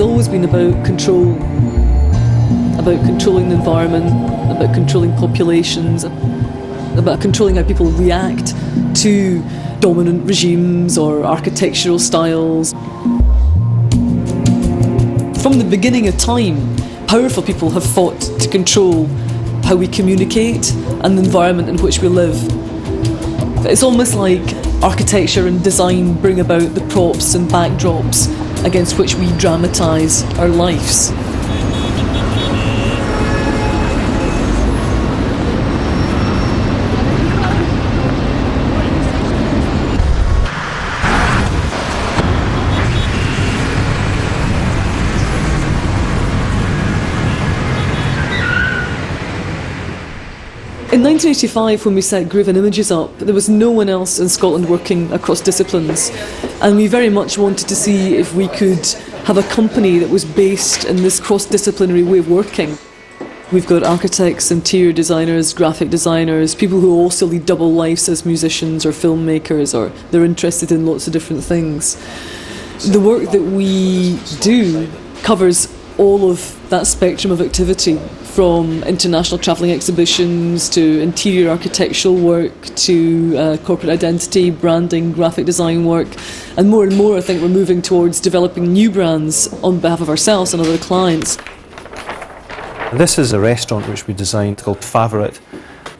always been about control, about controlling the environment, about controlling populations, about controlling how people react to dominant regimes or architectural styles. From the beginning of time, powerful people have fought to control how we communicate and the environment in which we live. It's almost like architecture and design bring about the props and backdrops against which we dramatise our lives. In 1985, when we set Graven Images up, there was no one else in Scotland working across disciplines, and we very much wanted to see if we could have a company that was based in this cross-disciplinary way of working. We've got architects, interior designers, graphic designers, people who also lead double lives as musicians or filmmakers, or they're interested in lots of different things. The work that we do covers all of that spectrum of activity, from international travelling exhibitions to interior architectural work to corporate identity, branding, graphic design work, and more I think we're moving towards developing new brands on behalf of ourselves and other clients. This is a restaurant which we designed called Favourite.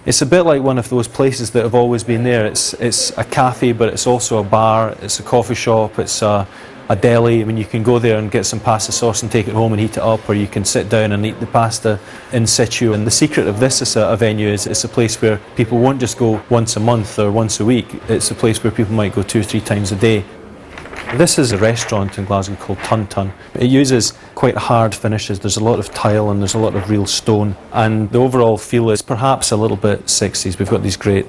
It's a bit like one of those places that have always been there. It's a cafe, but it's also a bar, it's a coffee shop, it's a deli. I mean, you can go there and get some pasta sauce and take it home and heat it up, or you can sit down and eat the pasta in situ. And the secret of this as a venue is it's a place where people won't just go once a month or once a week. It's a place where people might go 2 or 3 times a day. This is a restaurant in Glasgow called Hollingtons. It uses quite hard finishes. There's a lot of tile and there's a lot of real stone, and the overall feel is perhaps a little bit 60s. We've got these great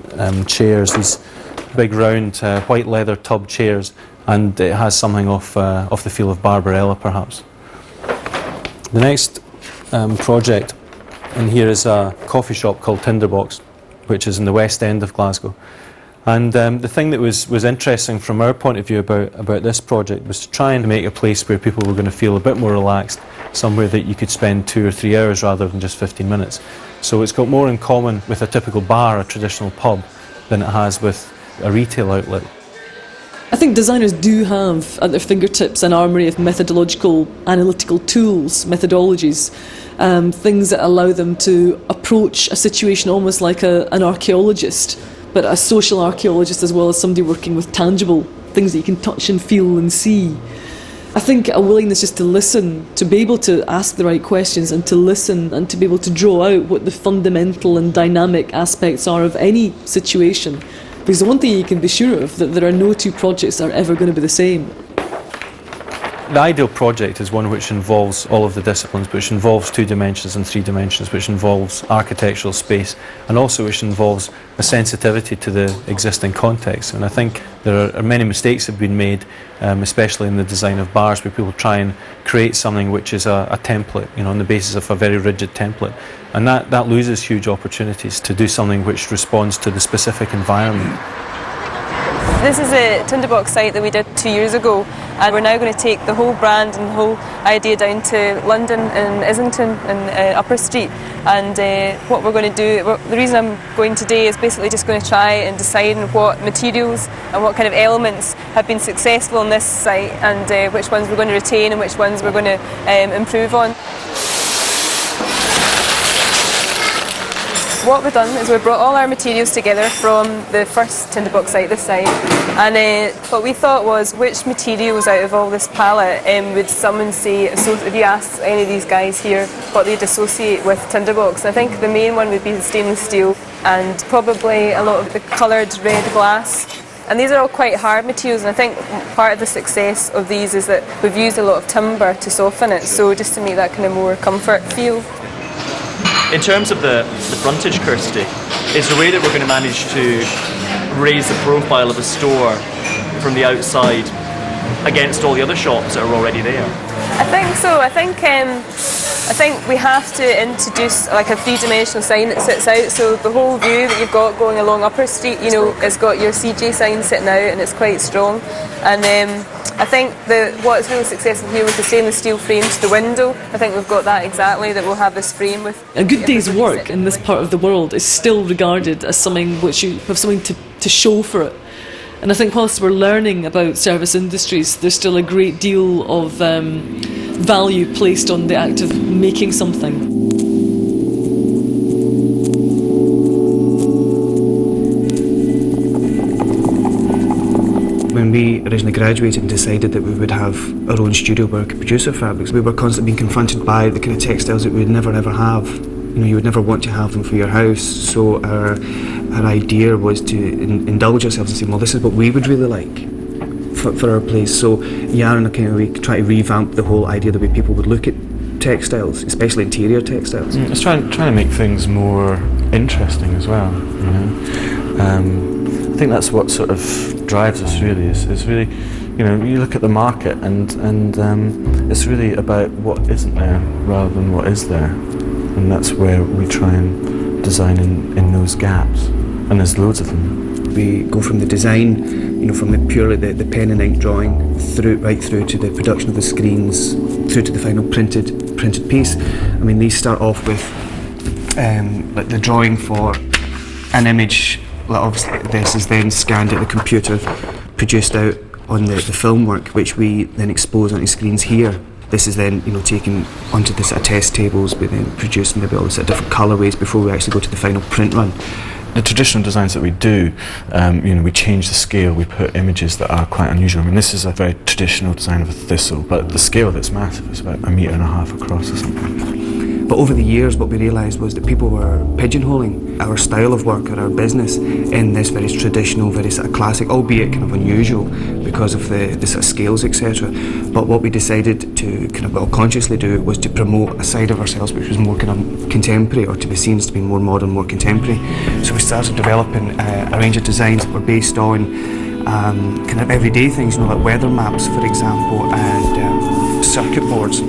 chairs, these big round white leather tub chairs, and it has something off the feel of Barbarella perhaps. The next project in here is a coffee shop called Tinderbox, which is in the West End of Glasgow. And the thing that was interesting from our point of view about this project was to try and make a place where people were going to feel a bit more relaxed, somewhere that you could spend 2 or 3 hours rather than just 15 minutes. So it's got more in common with a typical bar, a traditional pub, than it has with a retail outlet. I think designers do have at their fingertips an armoury of methodological, analytical tools, methodologies, things that allow them to approach a situation almost like an archaeologist, but a social archaeologist as well as somebody working with tangible things that you can touch and feel and see. I think a willingness just to listen, to be able to ask the right questions and to listen and to be able to draw out what the fundamental and dynamic aspects are of any situation. Because the one thing you can be sure of, that there are no 2 projects that are ever going to be the same. The ideal project is one which involves all of the disciplines, which involves 2 dimensions and 3 dimensions, which involves architectural space, and also which involves a sensitivity to the existing context. And I think there are many mistakes that have been made, especially in the design of bars, where people try and create something which is a template, on the basis of a very rigid template. And that loses huge opportunities to do something which responds to the specific environment. This is a Tinderbox site that we did 2 years ago, and we're now going to take the whole brand and the whole idea down to London and Islington and Upper Street. And what we're going to do, the reason I'm going today is basically just going to try and decide what materials and what kind of elements have been successful on this site, and which ones we're going to retain and which ones we're going to improve on. What we've done is we've brought all our materials together from the first Tinderbox site, this site, and what we thought was which materials out of all this palette would someone say, if you ask any of these guys here what they'd associate with Tinderbox. I think the main one would be the stainless steel and probably a lot of the coloured red glass. And these are all quite hard materials, and I think part of the success of these is that we've used a lot of timber to soften it, so just to make that kind of more comfort feel. In terms of the frontage, Kirsty, is the way that we're going to manage to raise the profile of a store from the outside against all the other shops that are already there? I think so. I think we have to introduce like a 3-dimensional sign that sits out. So the whole view that you've got going along Upper Street, it's got your CJ sign sitting out, and it's quite strong. And I think what's really successful here with the stainless steel frame to the window, I think we've got that exactly, that we'll have this frame with... A good day's work in this part of the world is still regarded as something which you have something to show for it. And I think whilst we're learning about service industries, there's still a great deal of value placed on the act of making something. When we originally graduated and decided that we would have our own studio where we could produce our fabrics, we were constantly being confronted by the kind of textiles that we would never ever have. You know, you would never want to have them for your house. So our idea was to indulge ourselves and say, well, this is what we would really like for our place. So Yara and we try to revamp the whole idea the way people would look at textiles, especially interior textiles. It's trying to make things more interesting as well. You know? I think that's what sort of drives us really. Is really, you know, you look at the market and it's really about what isn't there rather than what is there, and that's where we try and design in those gaps, and there's loads of them. We go from the design, you know, from the pen and ink drawing right through to the production of the screens, through to the final printed piece. I mean, these start off with like the drawing for an image. Like obviously this is then scanned at the computer, produced out on the film work, which we then expose onto screens here. This is then, you know, taken onto the sort of test tables, we then produce maybe all the sort of different colourways before we actually go to the final print run. The traditional designs that we do, you know, we change the scale, we put images that are quite unusual. I mean, this is a very traditional design of a thistle, but the scale of it's massive. It's about 1.5 meters across or something. But over the years, what we realised was that people were pigeonholing our style of work or our business in this very traditional, very sort of classic, albeit kind of unusual because of the sort of scales, etc. But what we decided to kind of consciously do was to promote a side of ourselves which was more kind of contemporary, or to be seen as to be more modern, more contemporary. So we started developing a range of designs that were based on kind of everyday things, you know, like weather maps, for example, and circuit boards.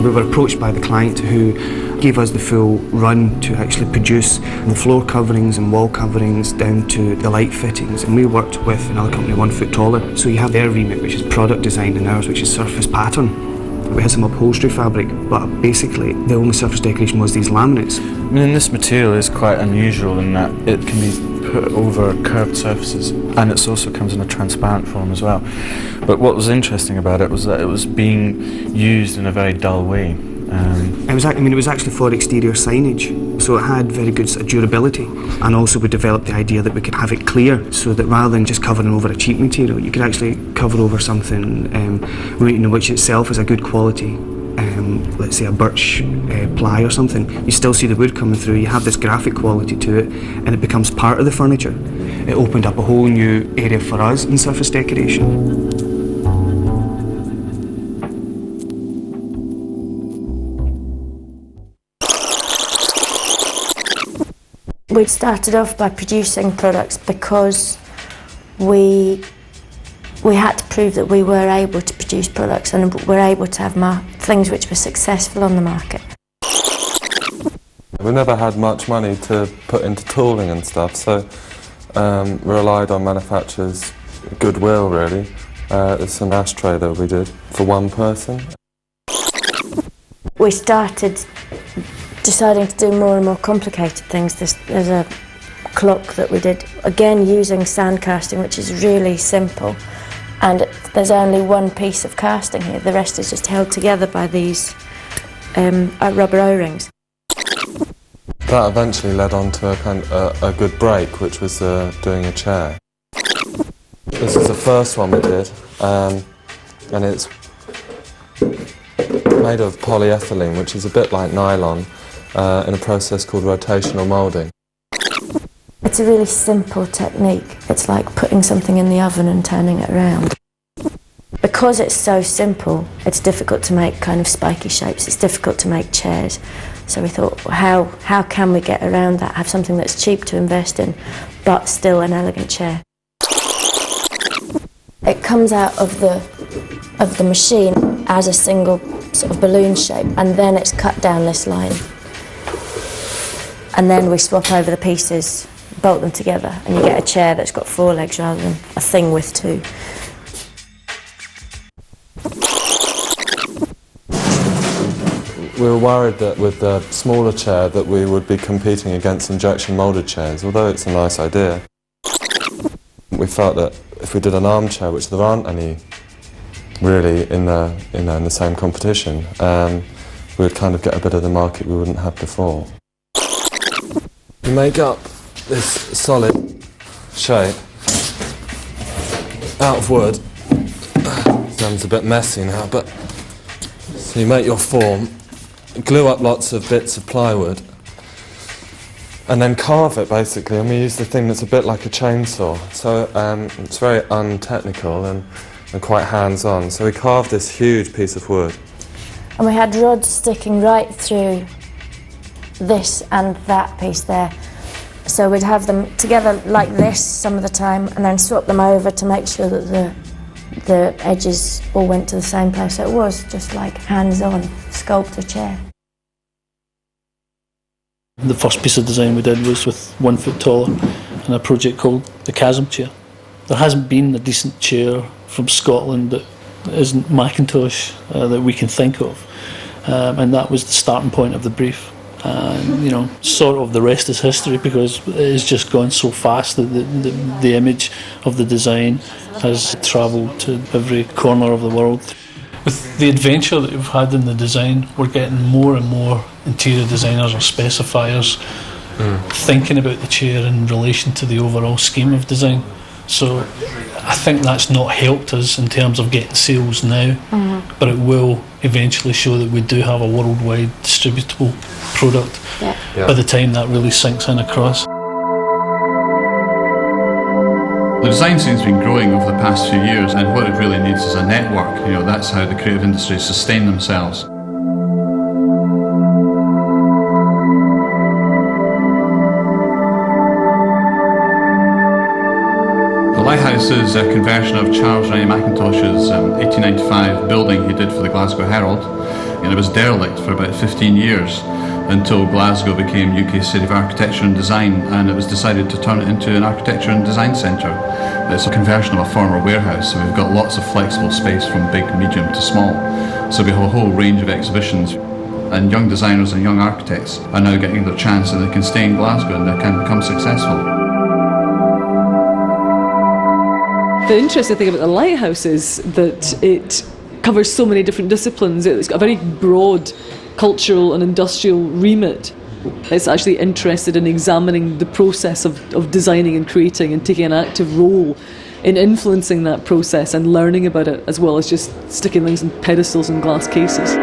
We were approached by the client who gave us the full run to actually produce the floor coverings and wall coverings down to the light fittings, and we worked with another company 1 foot taller. So you have their remit, which is product design, and ours, which is surface pattern. We had some upholstery fabric, but basically the only surface decoration was these laminates. I mean, this material is quite unusual in that it can be put over curved surfaces, and it also comes in a transparent form as well. But what was interesting about it was that it was being used in a very dull way. It was actually for exterior signage, so it had very good sort of durability, and also we developed the idea that we could have it clear, so that rather than just covering over a cheap material, you could actually cover over something you know, which itself is a good quality. Let's say a birch ply or something. You still see the wood coming through, you have this graphic quality to it, and it becomes part of the furniture. It opened up a whole new area for us in surface decoration. We started off by producing products because we had to prove that we were able to produce products and were able to have things which were successful on the market. We never had much money to put into tooling and stuff, so we relied on manufacturers' goodwill really. It's an ashtray that we did for one person. We started deciding to do more and more complicated things. There's a clock that we did, again using sand casting, which is really simple, and there's only one piece of casting here. The rest is just held together by these rubber O-rings. That eventually led on to a good break, which was doing a chair. This is the first one we did, and it's made of polyethylene, which is a bit like nylon, in a process called rotational moulding. It's a really simple technique. It's like putting something in the oven and turning it around. Because it's so simple, it's difficult to make kind of spiky shapes, it's difficult to make chairs. So we thought, well, how can we get around that, have something that's cheap to invest in, but still an elegant chair? It comes out of the machine as a single sort of balloon shape, and then it's cut down this line. and then we swap over the pieces, bolt them together, and you get a chair that's got 4 legs rather than a thing with 2. We were worried that with the smaller chair that we would be competing against injection moulded chairs, although it's a nice idea. We felt that if we did an armchair, which there aren't any really in the same competition, we would kind of get a bit of the market we wouldn't have before. You make up this solid shape out of wood. Sounds a bit messy now, but so you make your form, glue up lots of bits of plywood, and then carve it basically, and we use the thing that's a bit like a chainsaw. So it's very untechnical and quite hands-on. So we carved this huge piece of wood. And we had rods sticking right through this and that piece there. So we'd have them together like this some of the time and then swap them over to make sure that the edges all went to the same place. So it was just like hands-on, sculpt a chair. The first piece of design we did was with 1 foot taller in a project called the Chasm chair. There hasn't been a decent chair from Scotland that isn't Macintosh that we can think of, and that was the starting point of the brief. And you know, sort of the rest is history because it has just gone so fast that the image of the design has travelled to every corner of the world. With the adventure that we've had in the design, we're getting more and more interior designers or specifiers thinking about the chair in relation to the overall scheme of design. So I think that's not helped us in terms of getting sales now, but it will eventually show that we do have a worldwide distributable product by the time that really sinks in across. The design scene's been growing over the past few years, and what it really needs is a network. You know, that's how the creative industries sustain themselves. The Lighthouse is a conversion of Charles Rennie Mackintosh's 1895 building he did for the Glasgow Herald, and it was derelict for about 15 years until Glasgow became UK City of Architecture and Design, and it was decided to turn it into an architecture and design centre. It's a conversion of a former warehouse, so we've got lots of flexible space from big, medium to small. So we have a whole range of exhibitions, and young designers and young architects are now getting their chance, and they can stay in Glasgow and they can become successful. The interesting thing about the Lighthouse is that it covers so many different disciplines. It's got a very broad cultural and industrial remit. It's actually interested in examining the process of designing and creating and taking an active role in influencing that process and learning about it, as well as just sticking things in pedestals and glass cases.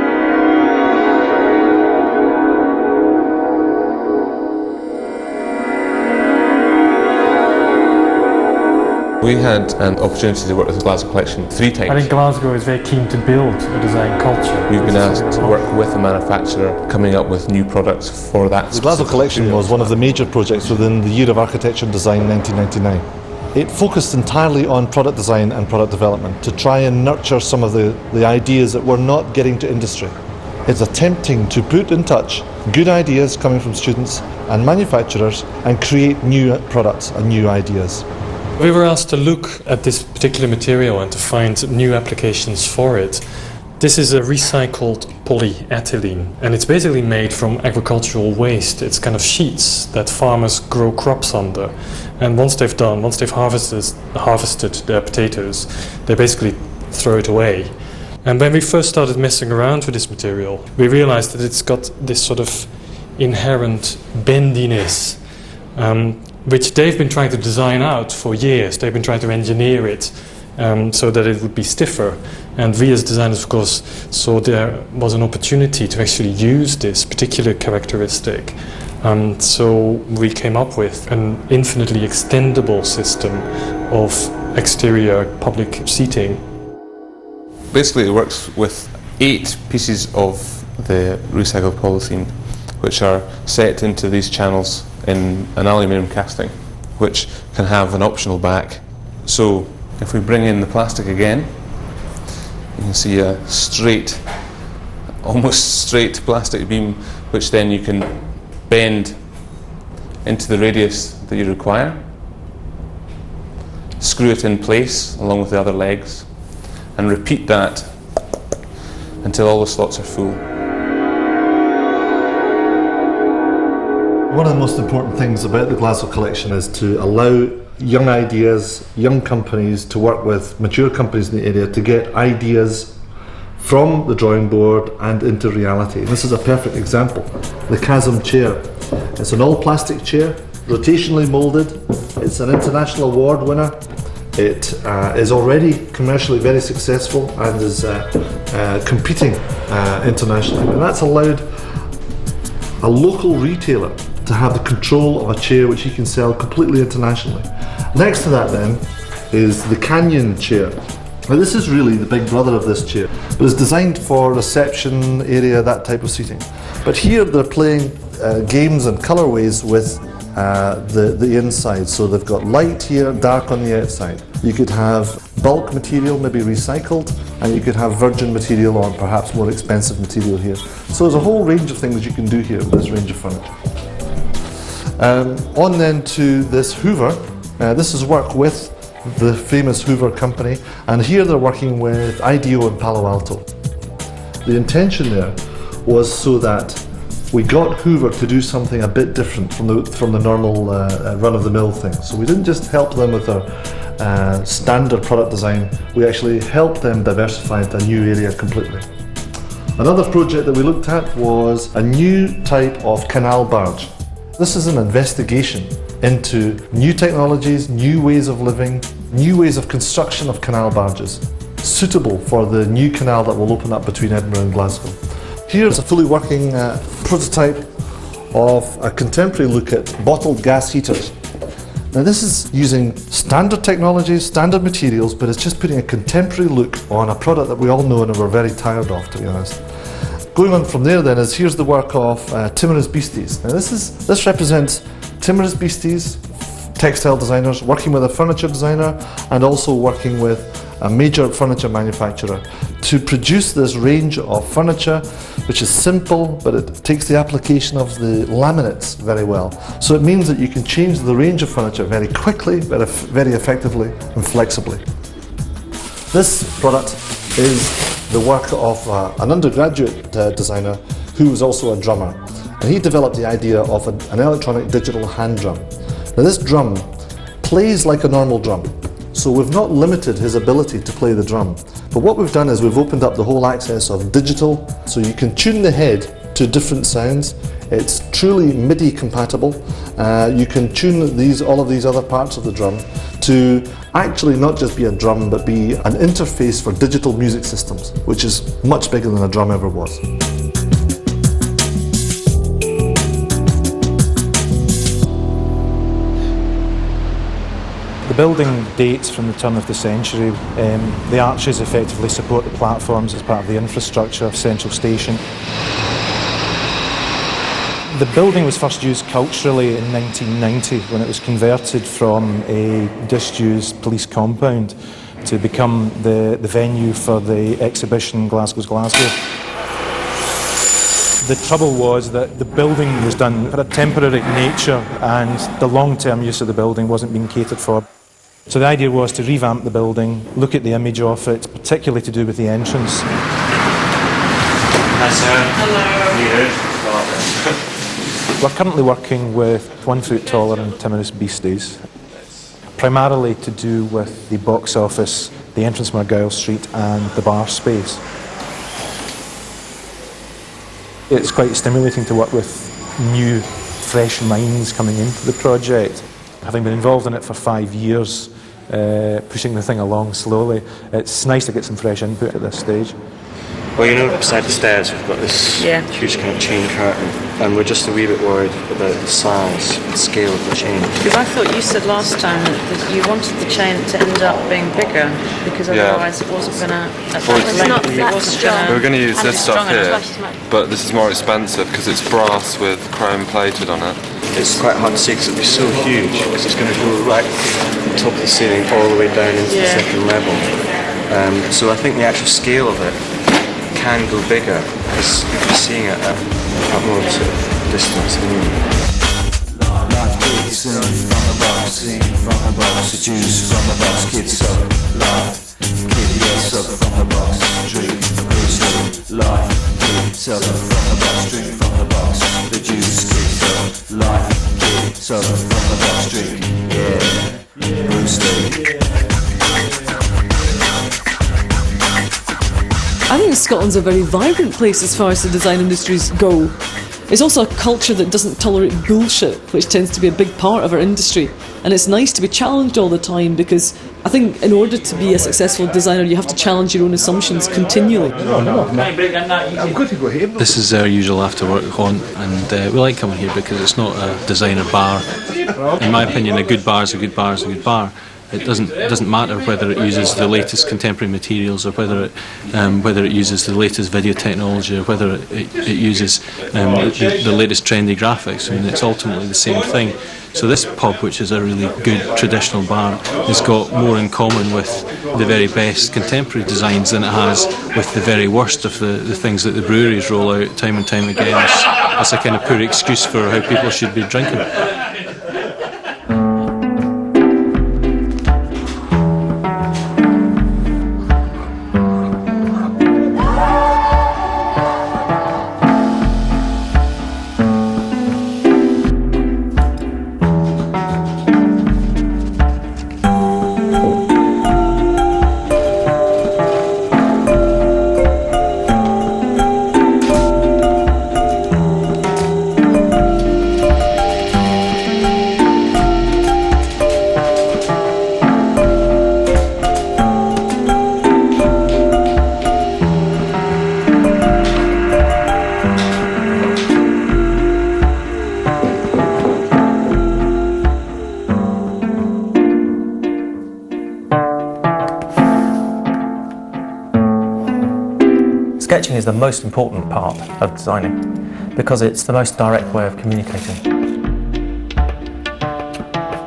We had an opportunity to work with the Glasgow Collection 3 times. I think Glasgow is very keen to build a design culture. We've been asked to work with a manufacturer coming up with new products for that. The Glasgow Collection was one of the major projects within the Year of Architecture and Design 1999. It focused entirely on product design and product development to try and nurture some of the ideas that were not getting to industry. It's attempting to put in touch good ideas coming from students and manufacturers and create new products and new ideas. We were asked to look at this particular material and to find new applications for it. This is a recycled polyethylene, and it's basically made from agricultural waste. It's kind of sheets that farmers grow crops under, and once they've harvested their potatoes, they basically throw it away. And when we first started messing around with this material, we realized that it's got this sort of inherent bendiness, which they've been trying to design out for years. They've been trying to engineer it so that it would be stiffer. And we as designers, of course, saw there was an opportunity to actually use this particular characteristic. So we came up with an infinitely extendable system of exterior public seating. Basically, it works with 8 pieces of the recycled polythene, which are set into these channels in an aluminium casting, which can have an optional back. So if we bring in the plastic again, you can see a straight, almost straight plastic beam, which then you can bend into the radius that you require, screw it in place along with the other legs, and repeat that until all the slots are full. One of the most important things about the Glasgow collection is to allow young ideas, young companies to work with mature companies in the area to get ideas from the drawing board and into reality. This is a perfect example. The Chasm chair. It's an all-plastic chair, rotationally moulded. It's an international award winner. It is already commercially very successful and is competing internationally. And that's allowed a local retailer to have the control of a chair which he can sell completely internationally. Next to that then is the Canyon chair. Now this is really the big brother of this chair, but it's designed for reception area, that type of seating. But here they're playing games and colorways with the inside. So they've got light here, dark on the outside. You could have bulk material, maybe recycled, and you could have virgin material or perhaps more expensive material here. So there's a whole range of things you can do here with this range of furniture. On then to this Hoover. This is work with the famous Hoover company, and here they're working with IDEO in Palo Alto. The intention there was so that we got Hoover to do something a bit different from the normal run-of-the-mill thing. So we didn't just help them with their standard product design, we actually helped them diversify into a new area completely. Another project that we looked at was a new type of canal barge. This is an investigation into new technologies, new ways of living, new ways of construction of canal barges, suitable for the new canal that will open up between Edinburgh and Glasgow. Here's a fully working prototype of a contemporary look at bottled gas heaters. Now this is using standard technologies, standard materials, but it's just putting a contemporary look on a product that we all know and we're very tired of, to be honest. Going on from there then is here's the work of Timorous Beasties. Now this represents Timorous Beasties, textile designers, working with a furniture designer and also working with a major furniture manufacturer to produce this range of furniture which is simple, but it takes the application of the laminates very well. So it means that you can change the range of furniture very quickly, very effectively and flexibly. This product is the work of an undergraduate designer who was also a drummer, and he developed the idea of an electronic digital hand drum. Now this drum plays like a normal drum, so we've not limited his ability to play the drum, but what we've done is we've opened up the whole access of digital, so you can tune the head to different sounds. It's truly MIDI compatible. You can tune all of these other parts of the drum to actually not just be a drum, but be an interface for digital music systems, which is much bigger than a drum ever was. The building dates from the turn of the century. The arches effectively support the platforms as part of the infrastructure of Central Station. The building was first used culturally in 1990 when it was converted from a disused police compound to become the venue for the exhibition Glasgow's Glasgow. The trouble was that the building was done for a temporary nature and the long-term use of the building wasn't being catered for. So the idea was to revamp the building, look at the image of it, particularly to do with the entrance. Hi Sarah. Hello. We're currently working with 1 foot taller and Timorous Beasties, primarily to do with the box office, the entrance from Argyle Street and the bar space. It's quite stimulating to work with new, fresh minds coming into the project. Having been involved in it for 5 years, pushing the thing along slowly, it's nice to get some fresh input at this stage. Well, you know, beside the stairs we've got this huge kind of chain curtain, and we're just a wee bit worried about the size and scale of the chain. Because I thought you said last time that you wanted the chain to end up being bigger, because otherwise it wasn't going to, at that length, it wasn't going to... We were going to use this stuff here, but this is more expensive because it's brass with chrome plated on it. It's quite hard to see because it'll be so huge, because it's going to go right from the top of the ceiling all the way down into the second level. So I think the actual scale of it can go bigger because you'll be seeing it at more sort of distance. kids sing from the box, sing from the box, the juice from the box, kids suck, life, kid, yeah, suck from the box, drink, Bruce Lee, life, kid, suck from the box, drink from the box, the juice, kid, suck, life, kid, suck from the box, drink, yeah, Bruce Lee. I think Scotland's a very vibrant place as far as the design industries go. It's also a culture that doesn't tolerate bullshit, which tends to be a big part of our industry. And it's nice to be challenged all the time, because I think in order to be a successful designer, you have to challenge your own assumptions continually. This is our usual after work haunt, and we like coming here because it's not a designer bar. In my opinion, a good bar is a good bar is a good bar. It doesn't matter whether it uses the latest contemporary materials, or whether it uses the latest video technology, or whether it uses the latest trendy graphics. I mean, it's ultimately the same thing. So this pub, which is a really good traditional bar, has got more in common with the very best contemporary designs than it has with the very worst of the things that the breweries roll out time and time again. It's a kind of poor excuse for how people should be drinking. Sketching is the most important part of designing because it's the most direct way of communicating.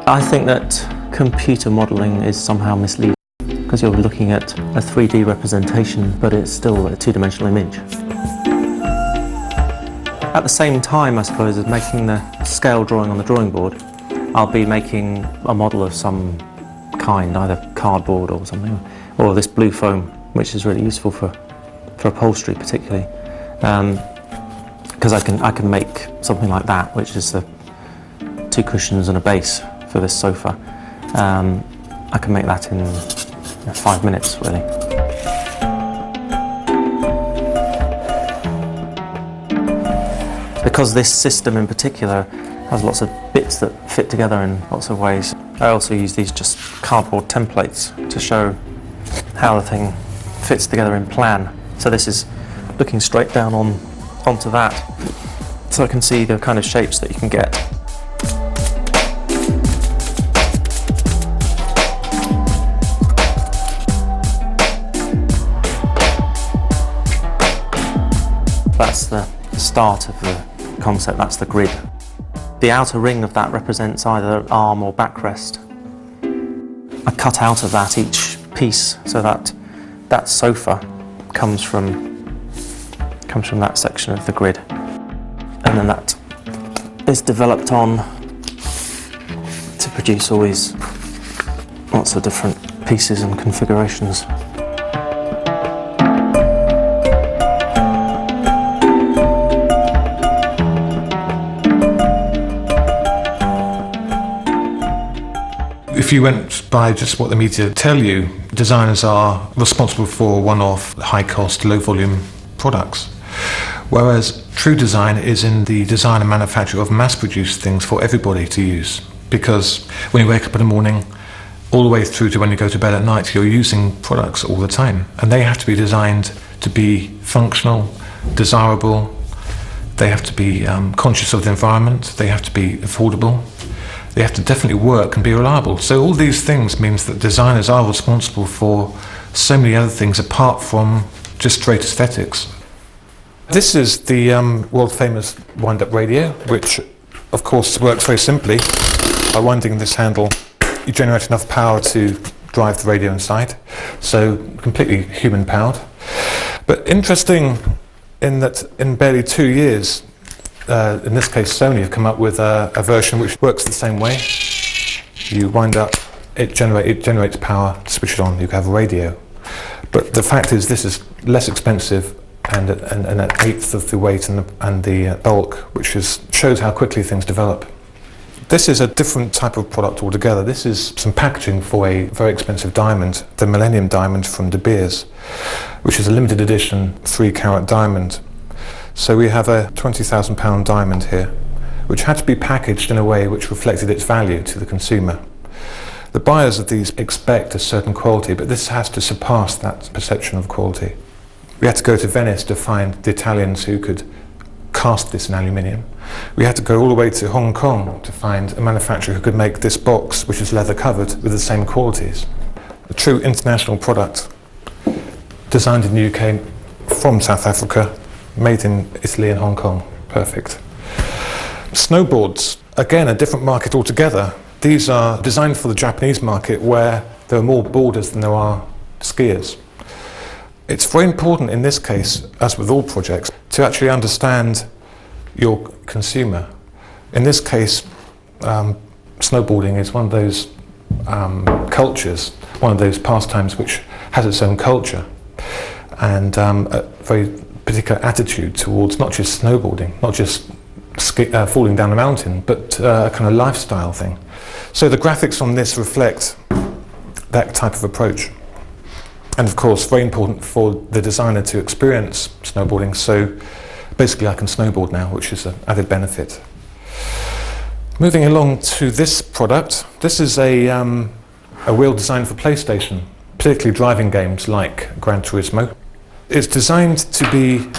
I think that computer modelling is somehow misleading because you're looking at a 3D representation, but it's still a two-dimensional image. At the same time, I suppose, as making the scale drawing on the drawing board, I'll be making a model of some kind, either cardboard or something, or this blue foam, which is really useful for upholstery particularly, because I can make something like that, which is the two cushions and a base for this sofa. I can make that in 5 minutes, really. Because this system in particular has lots of bits that fit together in lots of ways, I also use these just cardboard templates to show how the thing fits together in plan. So this is looking straight down onto that, so I can see the kind of shapes that you can get. That's the start of the concept, that's the grid. The outer ring of that represents either arm or backrest. I cut out of that each piece so that that sofa comes from that section of the grid, and then that is developed on to produce all these lots of different pieces and configurations. If you went by just what the media tell you, designers are responsible for one-off, high-cost, low-volume products. Whereas true design is in the design and manufacture of mass-produced things for everybody to use. Because when you wake up in the morning, all the way through to when you go to bed at night, you're using products all the time. And they have to be designed to be functional, desirable, they have to be conscious of the environment, they have to be affordable. They have to definitely work and be reliable. So all these things means that designers are responsible for so many other things apart from just straight aesthetics. This is the world famous wind-up radio, which of course works very simply. By winding this handle, you generate enough power to drive the radio inside. So completely human powered. But interesting in that in barely 2 years, in this case Sony, have come up with a version which works the same way. You wind up, it generates power to switch it on. You have a radio. But the fact is, this is less expensive and an eighth of the weight and the bulk, which shows how quickly things develop. This is a different type of product altogether. This is some packaging for a very expensive diamond, the Millennium Diamond from De Beers, which is a limited edition 3-carat diamond. So we have a £20,000 diamond here, which had to be packaged in a way which reflected its value to the consumer. The buyers of these expect a certain quality, but this has to surpass that perception of quality. We had to go to Venice to find the Italians who could cast this in aluminium. We had to go all the way to Hong Kong to find a manufacturer who could make this box, which is leather covered, with the same qualities. A true international product, designed in the UK from South Africa, made in Italy and Hong Kong. Perfect. Snowboards, again a different market altogether. These are designed for the Japanese market, where there are more boarders than there are skiers. It's very important in this case, as with all projects, to actually understand your consumer. In this case, snowboarding is one of those cultures, one of those pastimes which has its own culture and a very particular attitude towards not just snowboarding, not just falling down a mountain, but a kind of lifestyle thing. So the graphics on this reflect that type of approach. And of course, very important for the designer to experience snowboarding, so basically I can snowboard now, which is an added benefit. Moving along to this product, this is a wheel designed for PlayStation, particularly driving games like Gran Turismo. It's designed to be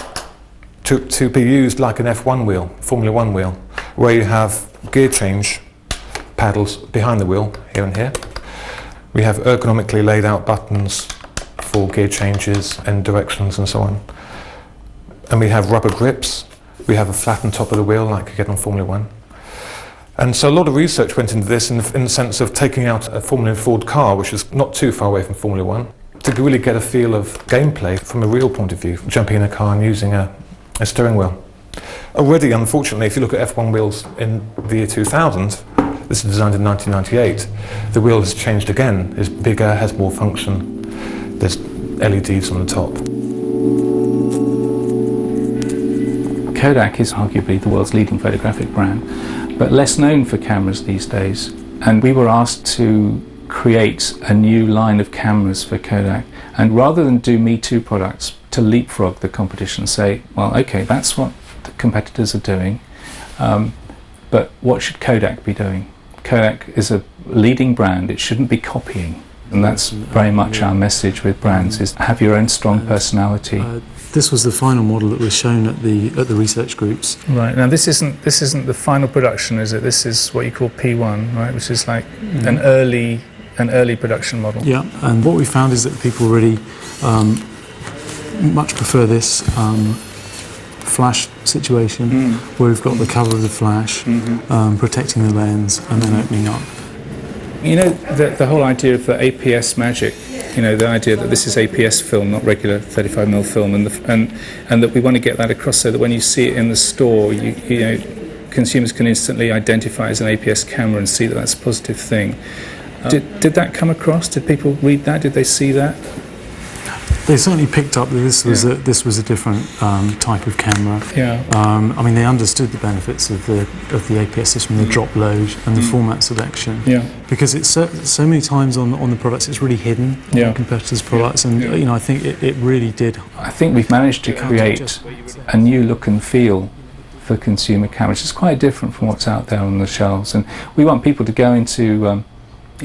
used like an F1 wheel, Formula 1 wheel, where you have gear change paddles behind the wheel, here and here. We have ergonomically laid out buttons for gear changes and directions and so on. And we have rubber grips. We have a flattened top of the wheel like you get on Formula 1. And so a lot of research went into this in the sense of taking out a Formula Ford car, which is not too far away from Formula 1, to really get a feel of gameplay from a real point of view, jumping in a car and using a steering wheel. Already, unfortunately, if you look at F1 wheels in the year 2000, this is designed in 1998, the wheel has changed again. It's bigger, has more function. There's LEDs on the top. Kodak is arguably the world's leading photographic brand, but less known for cameras these days. And we were asked to create a new line of cameras for Kodak. And rather than do Me Too products, to leapfrog the competition, say, well, okay, that's what the competitors are doing, but what should Kodak be doing? Kodak is a leading brand, it shouldn't be copying. And that's very much our message with brands, is have your own strong personality. This was the final model that was shown at the research groups. Right, now this isn't the final production, is it? This is what you call P1, right, which is like an early production model. Yeah, and what we found is that people really much prefer this flash situation, where we've got the cover of the flash, protecting the lens, and then opening up. You know, the whole idea of the APS magic, you know, the idea that this is APS film, not regular 35mm film, and that we want to get that across so that when you see it in the store, you know, consumers can instantly identify as an APS camera and see that that's a positive thing. Did that come across? Did people read that? Did they see that? They certainly picked up that this was a different type of camera. Yeah. I mean, they understood the benefits of the APS system, the drop load, and the format selection. Yeah. Because it's so many times on the products, it's really hidden on competitors' products, and you know, I think it really did. I think we've managed to create a new look and feel for consumer cameras. It's quite different from what's out there on the shelves, and we want people to go into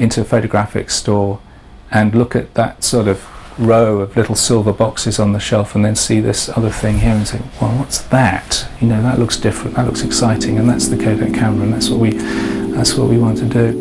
a photographic store and look at that sort of row of little silver boxes on the shelf and then see this other thing here and say, well, what's that? You know, that looks different, that looks exciting, and that's the Kodak camera, and that's what we want to do.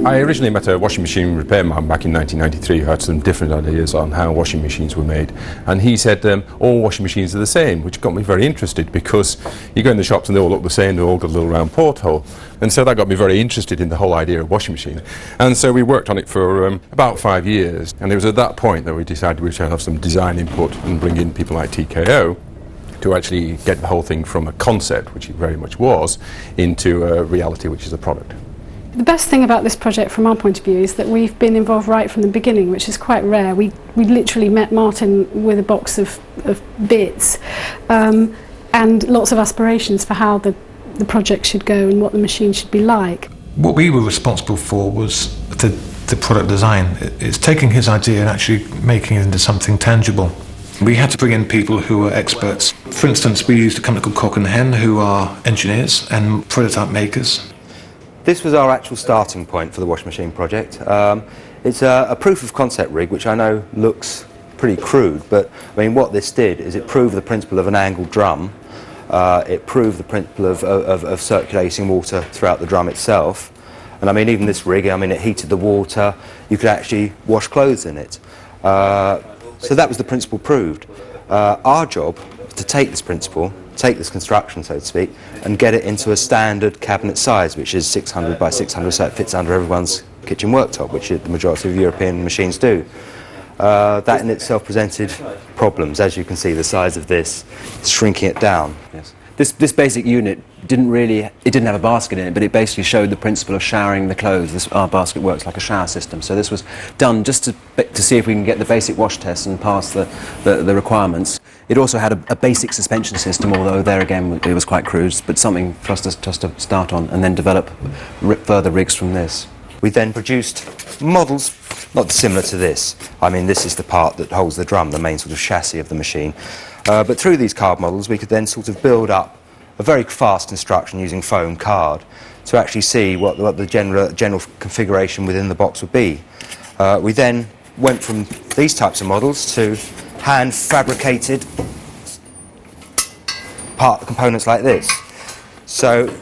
I originally met a washing machine repairman back in 1993 who had some different ideas on how washing machines were made, and he said all washing machines are the same, which got me very interested because you go in the shops and they all look the same, they all got a little round porthole, and so that got me very interested in the whole idea of washing machine. And so we worked on it for about 5 years, and it was at that point that we decided we should have some design input and bring in people like TKO to actually get the whole thing from a concept, which it very much was, into a reality, which is a product. The best thing about this project from our point of view is that we've been involved right from the beginning, which is quite rare. We literally met Martin with a box of bits and lots of aspirations for how the project should go and what the machine should be like. What we were responsible for was the product design. It's taking his idea and actually making it into something tangible. We had to bring in people who were experts. For instance, we used a company called Cock and Hen, who are engineers and prototype makers. This was our actual starting point for the washing machine project. It's a proof of concept rig, which I know looks pretty crude, but I mean what this did is it proved the principle of an angled drum. It proved the principle of circulating water throughout the drum itself. And I mean even this rig, I mean it heated the water, you could actually wash clothes in it. So that was the principle proved. Our job was to take this principle, take this construction, so to speak, and get it into a standard cabinet size, which is 600 by 600, so it fits under everyone's kitchen worktop, which the majority of European machines do. That in itself presented problems. As you can see, the size of this is shrinking it down. Yes. This basic unit didn't have a basket in it, but it basically showed the principle of showering the clothes. Our basket works like a shower system, so this was done just to see if we can get the basic wash test and pass the requirements. It also had a basic suspension system, although there again it was quite crude, but something for us to start on and then develop further rigs from this. We then produced models not dissimilar to this. I mean, this is the part that holds the drum, the main sort of chassis of the machine. But through these card models we could then sort of build up a very fast construction using foam card to actually see what the general configuration within the box would be. We then went from these types of models to hand fabricated part components like this. So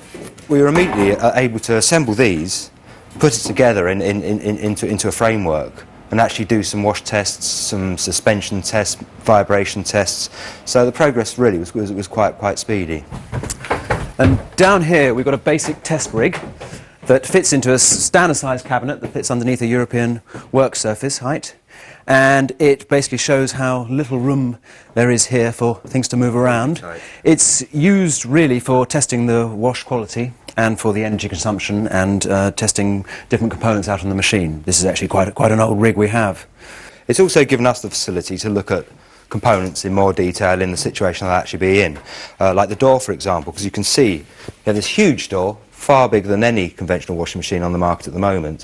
we were immediately able to assemble these, put it together into a framework, and actually do some wash tests, some suspension tests, vibration tests. So the progress really was quite speedy. And down here we've got a basic test rig that fits into a standard size cabinet that fits underneath a European work surface height, and it basically shows how little room there is here for things to move around. Right. It's used really for testing the wash quality and for the energy consumption and testing different components out on the machine. This is actually quite an old rig we have. It's also given us the facility to look at components in more detail in the situation they'll actually be in. Like the door, for example, because you can see this huge door, far bigger than any conventional washing machine on the market at the moment,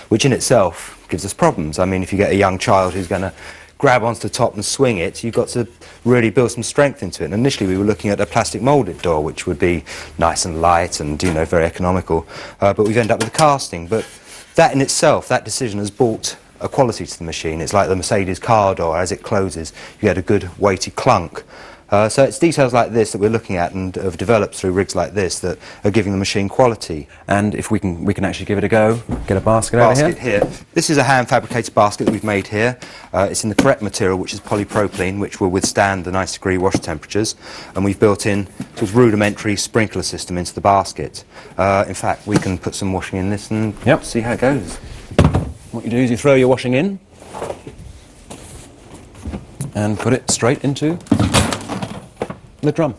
which in itself gives us problems. I mean, if you get a young child who's going to grab onto the top and swing it, you've got to really build some strength into it. And initially we were looking at a plastic moulded door, which would be nice and light and, you know, very economical, but we've ended up with a casting. But that in itself, that decision has brought a quality to the machine. It's like the Mercedes car door. As it closes, you get a good weighty clunk. So it's details like this that we're looking at and have developed through rigs like this that are giving the machine quality. And if we can actually give it a go, get a basket over here. This is a hand fabricated basket that we've made here. It's in the correct material, which is polypropylene, which will withstand the 90-degree wash temperatures, and we've built in sort of rudimentary sprinkler system into the basket. In fact, we can put some washing in this and see how it goes. What you do is you throw your washing in and put it straight into the drum.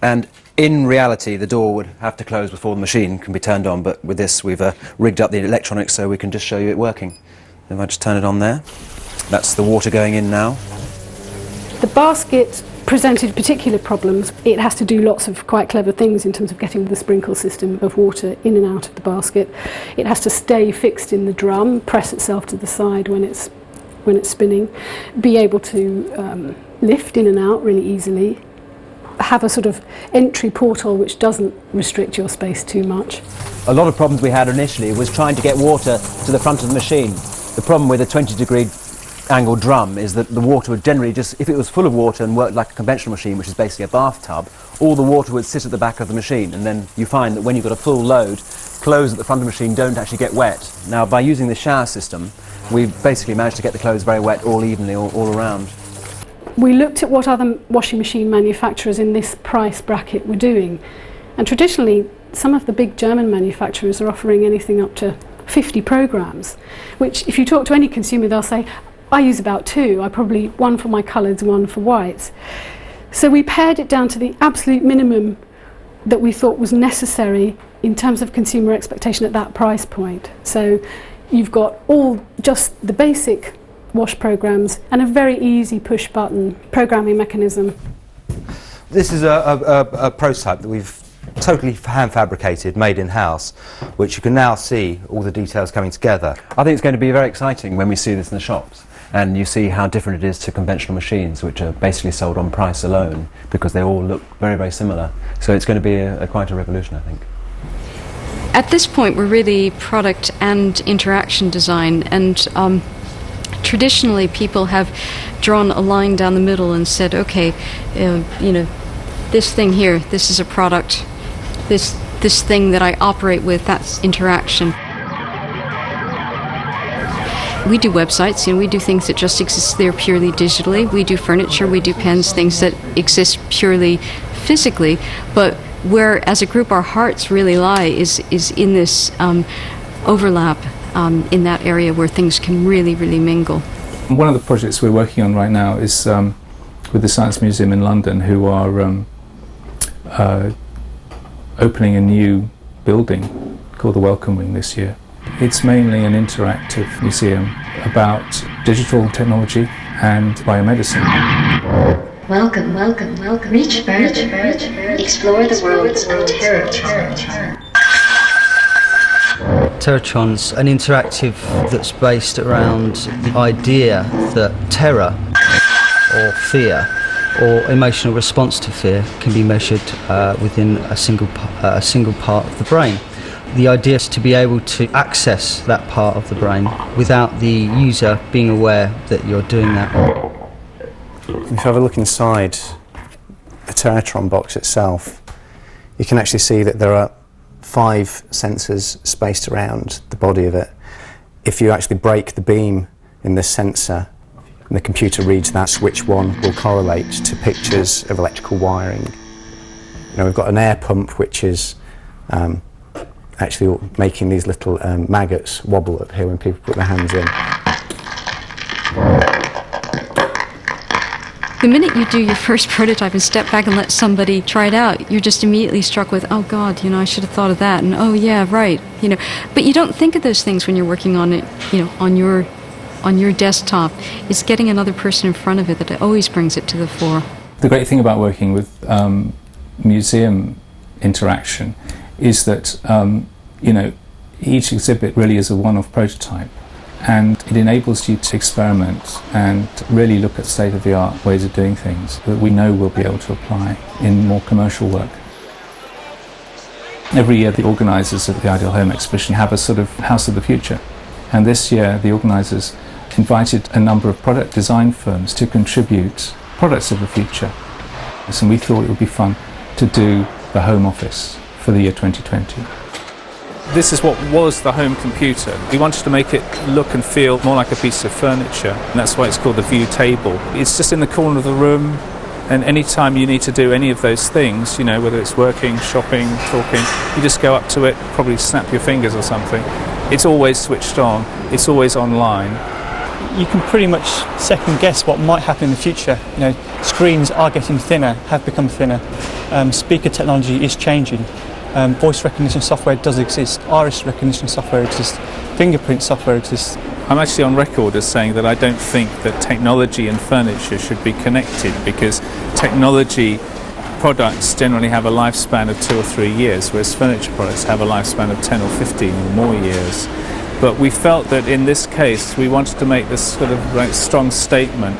And in reality the door would have to close before the machine can be turned on, but with this we've rigged up the electronics so we can just show you it working. If I just turn it on there, that's the water going in now. The basket presented particular problems. It has to do lots of quite clever things in terms of getting the sprinkle system of water in and out of the basket. It has to stay fixed in the drum, press itself to the side when it's spinning, be able to lift in and out really easily, have a sort of entry porthole which doesn't restrict your space too much. A lot of problems we had initially was trying to get water to the front of the machine. The problem with a 20-degree angled drum is that the water would generally just, if it was full of water and worked like a conventional machine, which is basically a bathtub, all the water would sit at the back of the machine, and then you find that when you've got a full load, clothes at the front of the machine don't actually get wet. Now, by using the shower system, we basically managed to get the clothes very wet all evenly, all around. We looked at what other washing machine manufacturers in this price bracket were doing, and traditionally some of the big German manufacturers are offering anything up to 50 programs, which if you talk to any consumer they'll say, I use about 2, I probably one for my colours, one for whites. So we pared it down to the absolute minimum that we thought was necessary in terms of consumer expectation at that price point. So you've got all just the basic wash programs and a very easy push button programming mechanism. This is a prototype that we've totally hand fabricated, made in-house, which you can now see all the details coming together. I think it's going to be very exciting when we see this in the shops and you see how different it is to conventional machines, which are basically sold on price alone because they all look very, very similar. So it's going to be quite a revolution, I think. At this point we're really product and interaction design, and traditionally people have drawn a line down the middle and said, okay, you know, this thing here, this is a product, this thing that I operate with, that's interaction. We do websites, you know, we do things that just exist there purely digitally. We do furniture, we do pens, things that exist purely physically, but where as a group our hearts really lie is in this overlap in that area where things can really, really mingle. One of the projects we're working on right now is with the Science Museum in London, who are opening a new building called the Welcome Wing this year. It's mainly an interactive museum about digital technology and biomedicine. Welcome, welcome, welcome. Reach further. Explore the worlds of terror. Terratron's an interactive that's based around the idea that terror or fear or emotional response to fear can be measured within a single part of the brain. The idea is to be able to access that part of the brain without the user being aware that you're doing that. If you have a look inside the Terratron box itself, you can actually see that there are 5 sensors spaced around the body of it. If you actually break the beam in this sensor, and the computer reads that, which one will correlate to pictures of electrical wiring. You know, we've got an air pump which is actually making these little maggots wobble up here when people put their hands in. The minute you do your first prototype and step back and let somebody try it out, you're just immediately struck with, oh God, you know, I should have thought of that, and oh yeah, right, you know. But you don't think of those things when you're working on it, you know, on your desktop. It's getting another person in front of it that always brings it to the fore. The great thing about working with museum interaction is that you know, each exhibit really is a one-off prototype, and it enables you to experiment and really look at state-of-the-art ways of doing things that we know we'll be able to apply in more commercial work. Every year the organisers of the Ideal Home exhibition have a sort of House of the Future, and this year the organisers invited a number of product design firms to contribute products of the future. And we thought it would be fun to do the Home Office for the year 2020. This is what was the home computer. We wanted to make it look and feel more like a piece of furniture, and that's why it's called the View Table. It's just in the corner of the room, and any time you need to do any of those things, you know, whether it's working, shopping, talking, you just go up to it, probably snap your fingers or something. It's always switched on, it's always online. You can pretty much second guess what might happen in the future. You know, screens are getting thinner, have become thinner. Speaker technology is changing. Voice recognition software does exist. Iris recognition software exists. Fingerprint software exists. I'm actually on record as saying that I don't think that technology and furniture should be connected, because technology products generally have a lifespan of 2 or 3 years, whereas furniture products have a lifespan of 10 or 15 or more years. But we felt that in this case we wanted to make this sort of strong statement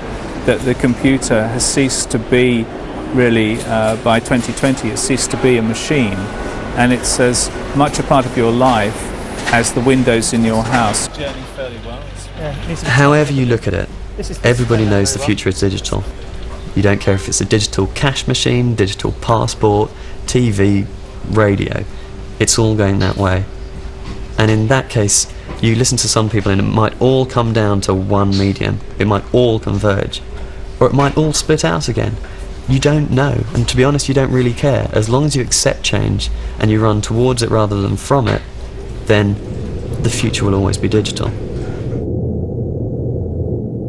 that the computer has ceased to be really, by 2020, it ceased to be a machine, and it's as much a part of your life as the windows in your house. However you look at it, everybody knows the future is digital. You don't care if it's a digital cash machine, digital passport, TV, radio. It's all going that way. And in that case, you listen to some people and it might all come down to one medium. It might all converge. Or it might all split out again. You don't know, and to be honest, you don't really care. As long as you accept change and you run towards it rather than from it, then the future will always be digital.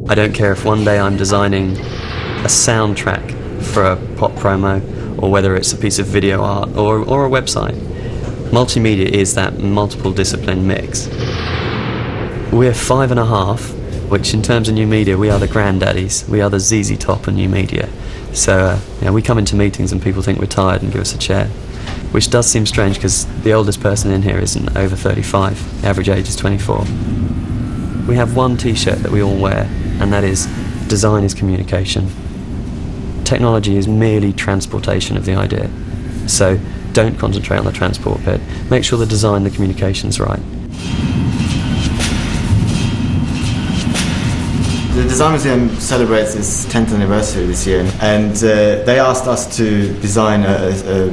I don't care if one day I'm designing a soundtrack for a pop promo, or whether it's a piece of video art or a website. Multimedia is that multiple discipline mix. We're 5.5, which in terms of new media, we are the granddaddies. We are the ZZ Top of new media. So we come into meetings and people think we're tired and give us a chair, which does seem strange because the oldest person in here isn't over 35. The average age is 24. We have one t-shirt that we all wear, and that is design is communication. Technology is merely transportation of the idea. So don't concentrate on the transport bit. Make sure the design, the communication's right. The Design Museum celebrates its 10th anniversary this year, and they asked us to design a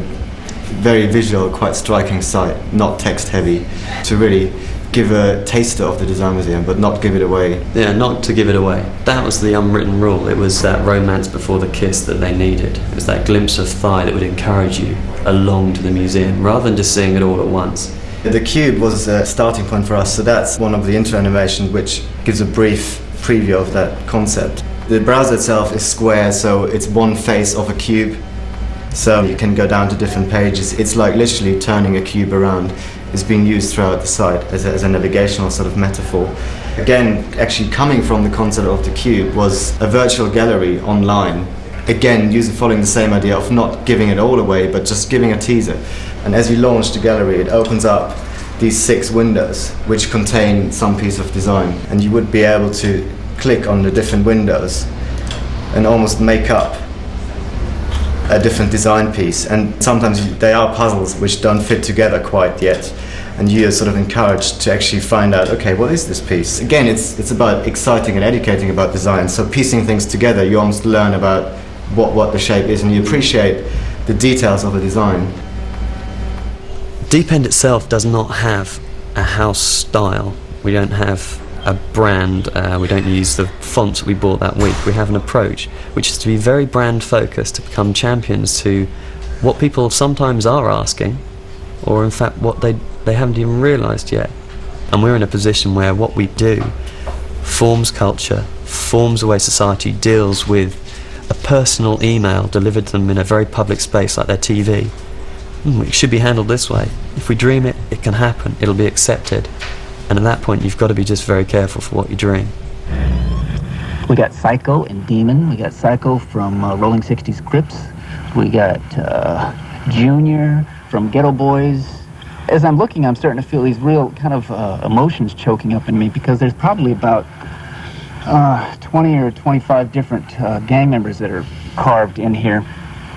very visual, quite striking site, not text heavy, to really give a taster of the Design Museum, but not give it away. Yeah, not to give it away. That was the unwritten rule. It was that romance before the kiss that they needed. It was that glimpse of thigh that would encourage you along to the museum, rather than just seeing it all at once. The cube was a starting point for us, so that's one of the intro animations which gives a brief preview of that concept. The browser itself is square, so it's one face of a cube, so you can go down to different pages. It's like literally turning a cube around. It's being used throughout the site as a navigational sort of metaphor. Again, actually coming from the concept of the cube was a virtual gallery online. Again, following the same idea of not giving it all away, but just giving a teaser. And as you launch the gallery, it opens up these 6 windows which contain some piece of design, and you would be able to click on the different windows and almost make up a different design piece. And sometimes they are puzzles which don't fit together quite yet, and you're sort of encouraged to actually find out, okay, what is this piece? Again, it's about exciting and educating about design, so piecing things together, you almost learn about what the shape is, and you appreciate the details of a design. Deep End itself does not have a house style. We don't have a brand. We don't use the fonts we bought that week. We have an approach which is to be very brand focused, to become champions to what people sometimes are asking, or in fact what they haven't even realised yet. And we're in a position where what we do forms culture, forms the way society deals with a personal email delivered to them in a very public space like their TV. It should be handled this way. If we dream it, it can happen. It'll be accepted. And at that point, you've got to be just very careful for what you dream. We got Psycho and Demon. We got Psycho from Rolling 60s Crips. We got Junior from Ghetto Boys. As I'm looking, I'm starting to feel these real kind of emotions choking up in me, because there's probably about 20 or 25 different gang members that are carved in here.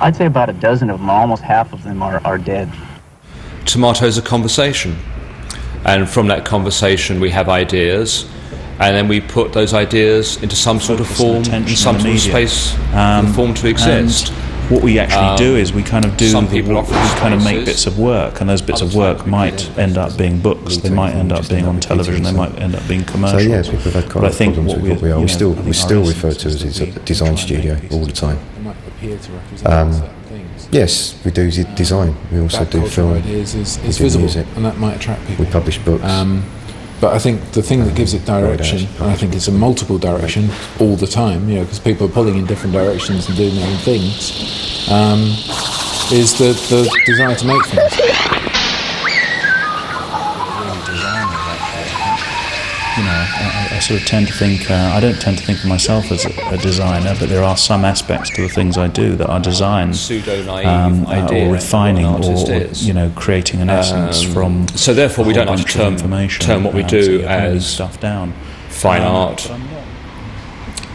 I'd say about a dozen of them, almost half of them are dead. Tomatoes are conversation, and from that conversation we have ideas, and then we put those ideas into some sort of form, in some sort of space, form to exist. What we actually do is we kind of make bits of work, and those bits of work might end up being books, they might end up being on television, they might end up being commercials. So yeah, people have had quite a lot of problems with what we are. We still refer to it as a design studio all the time. Yes, we do design. We also do film. Is we do visible, music. and that might attract people. We publish books. But I think the thing that gives it direction, and I think it's a multiple direction all the time, because people are pulling in different directions and doing their own things, is the desire to make things. I sort of tend to think, I don't tend to think of myself as a designer, but there are some aspects to the things I do that are design, or refining, or creating an essence from. So therefore, we don't like to term what we do as stuff down. Fine art,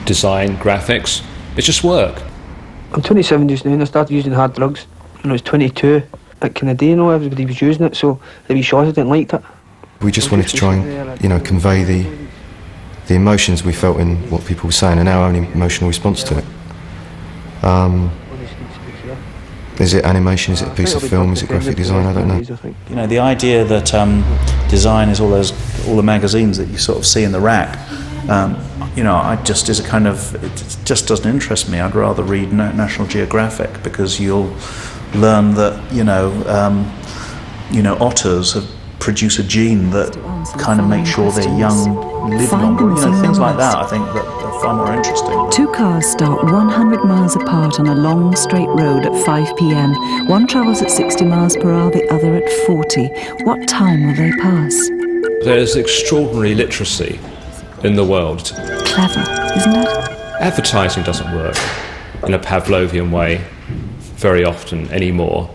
design, graphics. It's just work. I'm 27 just now, and I started using hard drugs when I was 22. At Kennedy, everybody was using it, so the wee shots I didn't like it. We just wanted to try and, convey the emotions we felt in what people were saying, and our own emotional response to it. Is it animation? Is it a piece of film? Is it graphic design? I don't know. The idea that design is all the magazines that you sort of see in the rack. You know, it just doesn't interest me. I'd rather read National Geographic, because you'll learn that otters produce a gene that kind of makes sure their young live longer. Things like that. I think that are far more interesting. Two cars start 100 miles apart on a long straight road at 5 p.m. One travels at 60 miles per hour, the other at 40. What time will they pass? There's extraordinary literacy in the world. Clever, isn't it? Advertising doesn't work in a Pavlovian way very often anymore.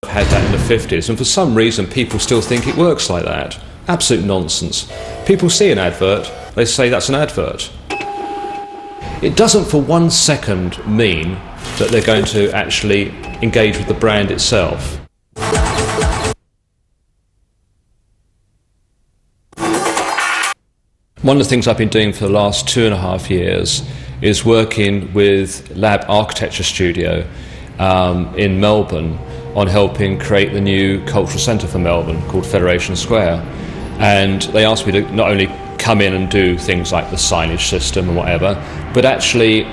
I've had that in the 50s, and for some reason people still think it works like that. Absolute nonsense. People see an advert, they say that's an advert. It doesn't for 1 second mean that they're going to actually engage with the brand itself. One of the things I've been doing for the last 2.5 years is working with Lab Architecture Studio in Melbourne on helping create the new cultural centre for Melbourne called Federation Square. And they asked me to not only come in and do things like the signage system and whatever, but actually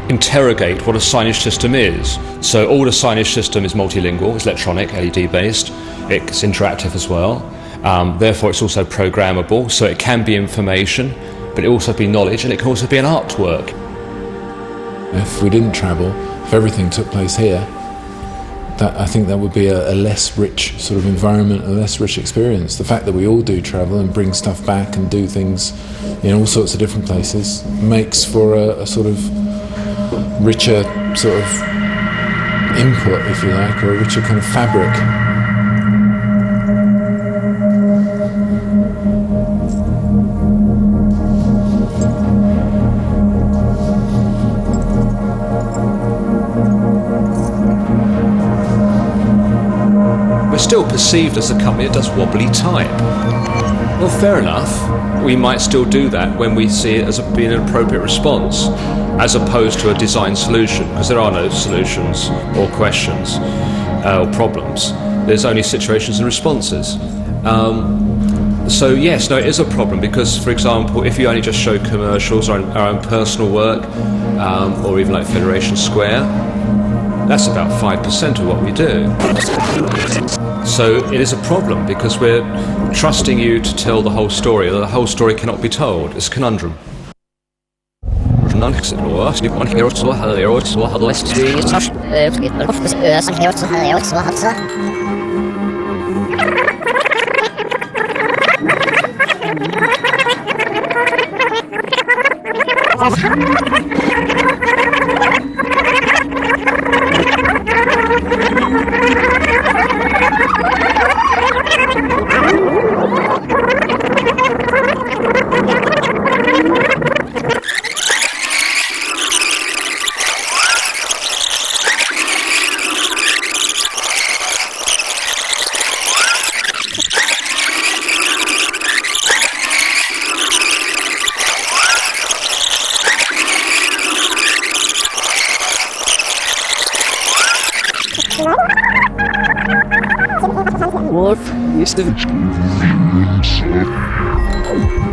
interrogate what a signage system is. So all the signage system is multilingual, it's electronic, LED based, it's interactive as well. Therefore it's also programmable, so it can be information, but it also be knowledge, and it can also be an artwork. If we didn't travel, if everything took place here, I think that would be a less rich sort of environment, a less rich experience. The fact that we all do travel and bring stuff back and do things in all sorts of different places makes for a sort of richer sort of input, if you like, or a richer kind of fabric. We're still perceived as a company that does wobbly type. Well, fair enough. We might still do that when we see it as being an appropriate response, as opposed to a design solution, because there are no solutions or questions or problems. There's only situations and responses. So yes, no, it is a problem, because, for example, if you only just show commercials or our own personal work, or even like Federation Square, that's about 5% of what we do. So it is a problem, because we're trusting you to tell the whole story, and the whole story cannot be told. It's a conundrum.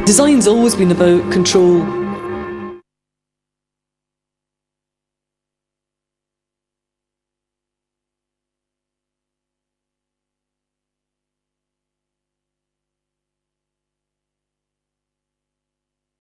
Design's always been about control